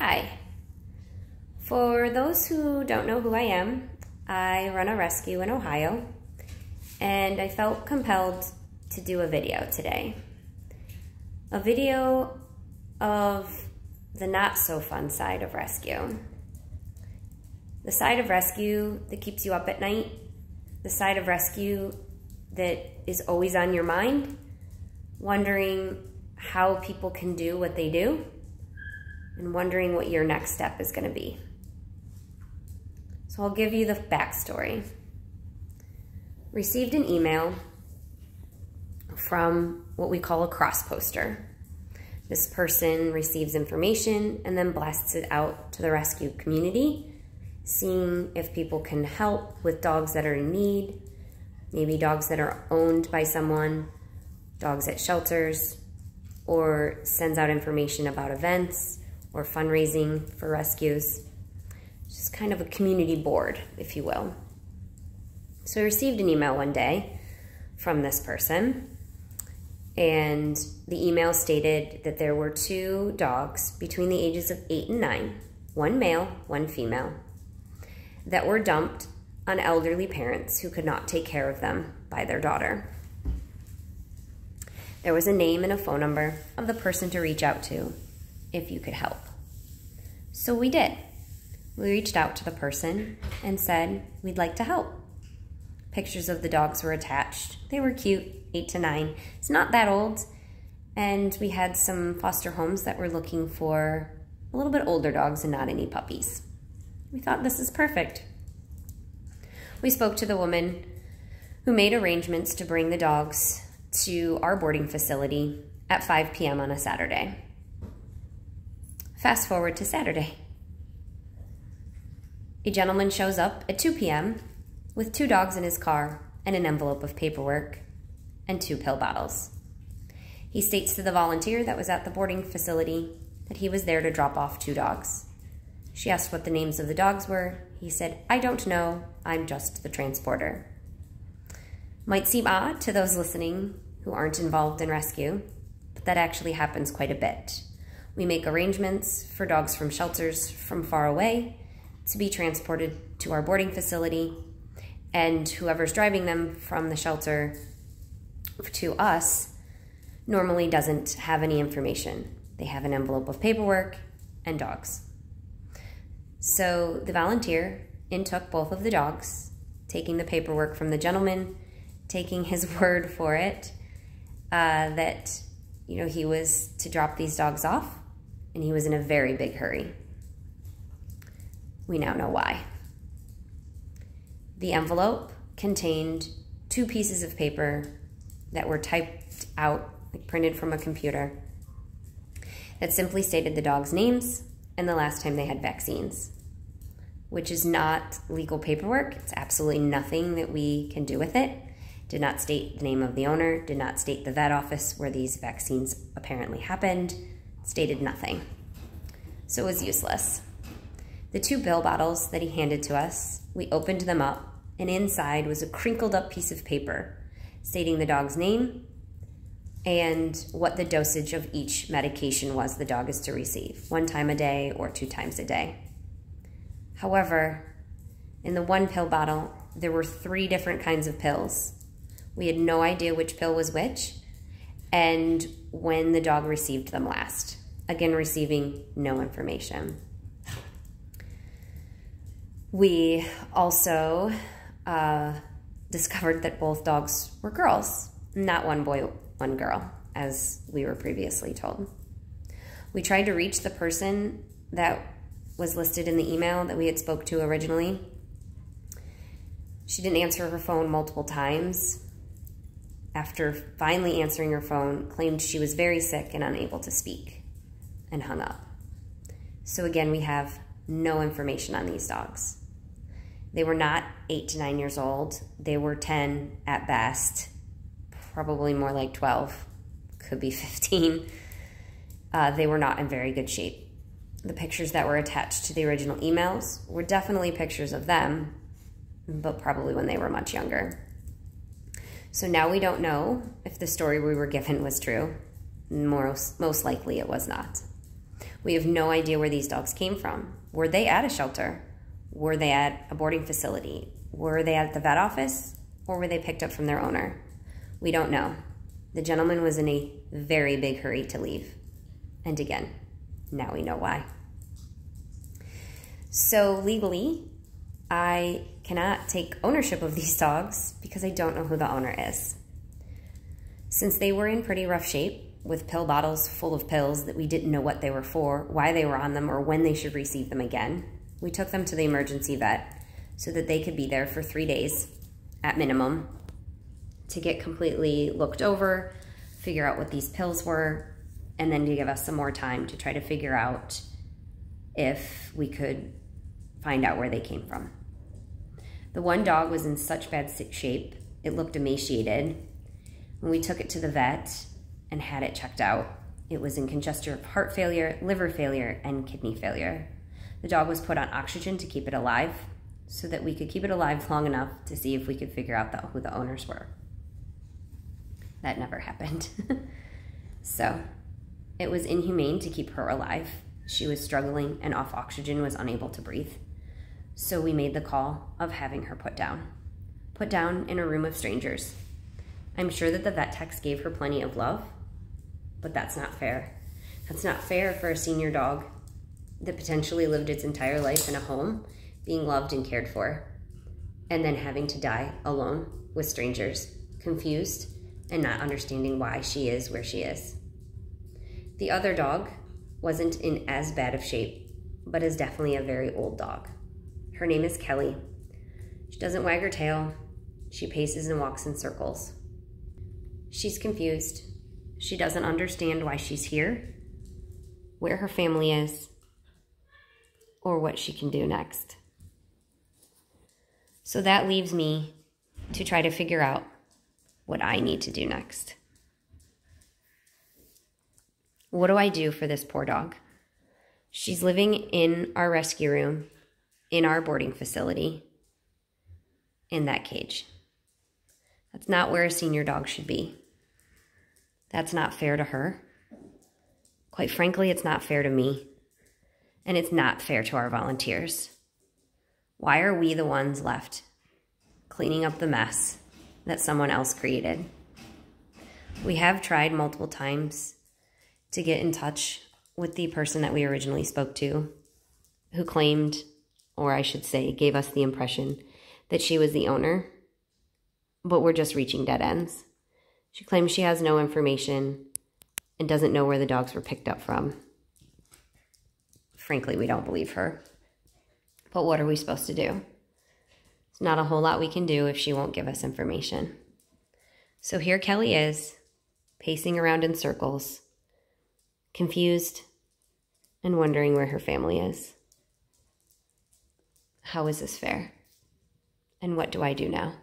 Hi. For those who don't know who I am, I run a rescue in Ohio, and I felt compelled to do a video today. A video of the not so fun side of rescue. The side of rescue that keeps you up at night, the side of rescue that is always on your mind, wondering how people can do what they do, and wondering what your next step is going to be. So I'll give you the backstory. Received an email from what we call a cross poster. This person receives information and then blasts it out to the rescue community, seeing if people can help with dogs that are in need, maybe dogs that are owned by someone, dogs at shelters, or sends out information about events or fundraising for rescues. Just kind of a community board, if you will. So I received an email one day from this person, and the email stated that there were 2 dogs between the ages of 8 and 9, one male, one female, that were dumped on elderly parents who could not take care of them by their daughter. There was a name and a phone number of the person to reach out to if you could help. So we did. We reached out to the person and said, we'd like to help. Pictures of the dogs were attached. They were cute, 8 to 9. It's not that old. And we had some foster homes that were looking for a little bit older dogs and not any puppies. We thought this is perfect. We spoke to the woman who made arrangements to bring the dogs to our boarding facility at 5 p.m. on a Saturday. Fast forward to Saturday. A gentleman shows up at 2 p.m. with 2 dogs in his car and an envelope of paperwork and 2 pill bottles. He states to the volunteer that was at the boarding facility that he was there to drop off 2 dogs. She asked what the names of the dogs were. He said, "I don't know, I'm just the transporter." Might seem odd to those listening who aren't involved in rescue, but that actually happens quite a bit. We make arrangements for dogs from shelters from far away to be transported to our boarding facility, and whoever's driving them from the shelter to us normally doesn't have any information. They have an envelope of paperwork and dogs. So the volunteer intook both of the dogs, taking the paperwork from the gentleman, taking his word for it, that he was to drop these dogs off, and he was in a very big hurry. We now know why. The envelope contained 2 pieces of paper that were typed out, like printed from a computer, that simply stated the dogs' names and the last time they had vaccines, which is not legal paperwork. It's absolutely nothing that we can do with it. Did not state the name of the owner, did not state the vet office where these vaccines apparently happened, stated nothing. So it was useless. The 2 pill bottles that he handed to us, we opened them up, and inside was a crinkled up piece of paper stating the dog's name and what the dosage of each medication was the dog is to receive, 1 time a day or 2 times a day. However, in the 1 pill bottle, there were 3 different kinds of pills. We had no idea which pill was which and when the dog received them last. Again, receiving no information. We also discovered that both dogs were girls, not 1 boy, 1 girl, as we were previously told. We tried to reach the person that was listed in the email that we had spoke to originally. She didn't answer her phone multiple times. After finally answering her phone, claimed she was very sick and unable to speak, and hung up. So again, we have no information on these dogs. They were not 8 to 9 years old. They were 10 at best, probably more like 12, could be 15. They were not in very good shape. The pictures that were attached to the original emails were definitely pictures of them, but probably when they were much younger. So now we don't know if the story we were given was true. Most likely it was not. We have no idea where these dogs came from. Were they at a shelter? Were they at a boarding facility? Were they at the vet office? Or were they picked up from their owner? We don't know. The gentleman was in a very big hurry to leave. And again, now we know why. So legally, I cannot take ownership of these dogs because I don't know who the owner is. Since they were in pretty rough shape, with pill bottles full of pills that we didn't know what they were for, why they were on them, or when they should receive them again, we took them to the emergency vet so that they could be there for 3 days at minimum to get completely looked over, figure out what these pills were, and then to give us some more time to try to figure out if we could find out where they came from. The one dog was in such bad shape, it looked emaciated. When we took it to the vet and had it checked out, it was in congestive heart failure, liver failure, and kidney failure. The dog was put on oxygen to keep it alive so that we could keep it alive long enough to see if we could figure out who the owners were. That never happened. So it was inhumane to keep her alive. She was struggling and off oxygen, was unable to breathe. So we made the call of having her put down in a room of strangers. I'm sure that the vet techs gave her plenty of love, but that's not fair. That's not fair for a senior dog that potentially lived its entire life in a home, being loved and cared for, and then having to die alone with strangers, confused and not understanding why she is where she is. The other dog wasn't in as bad of shape, but is definitely a very old dog. Her name is Kelley. She doesn't wag her tail. She paces and walks in circles. She's confused. She doesn't understand why she's here, where her family is, or what she can do next. So that leaves me to try to figure out what I need to do next. What do I do for this poor dog? She's living in our rescue room, in our boarding facility, in that cage. That's not where a senior dog should be. That's not fair to her. Quite frankly, it's not fair to me. And it's not fair to our volunteers. Why are we the ones left cleaning up the mess that someone else created? We have tried multiple times to get in touch with the person that we originally spoke to, who claimed, or I should say, gave us the impression that she was the owner, but we're just reaching dead ends. She claims she has no information and doesn't know where the dogs were picked up from. Frankly, we don't believe her. But what are we supposed to do? There's not a whole lot we can do if she won't give us information. So here Kelley is, pacing around in circles, confused and wondering where her family is. How is this fair? And what do I do now?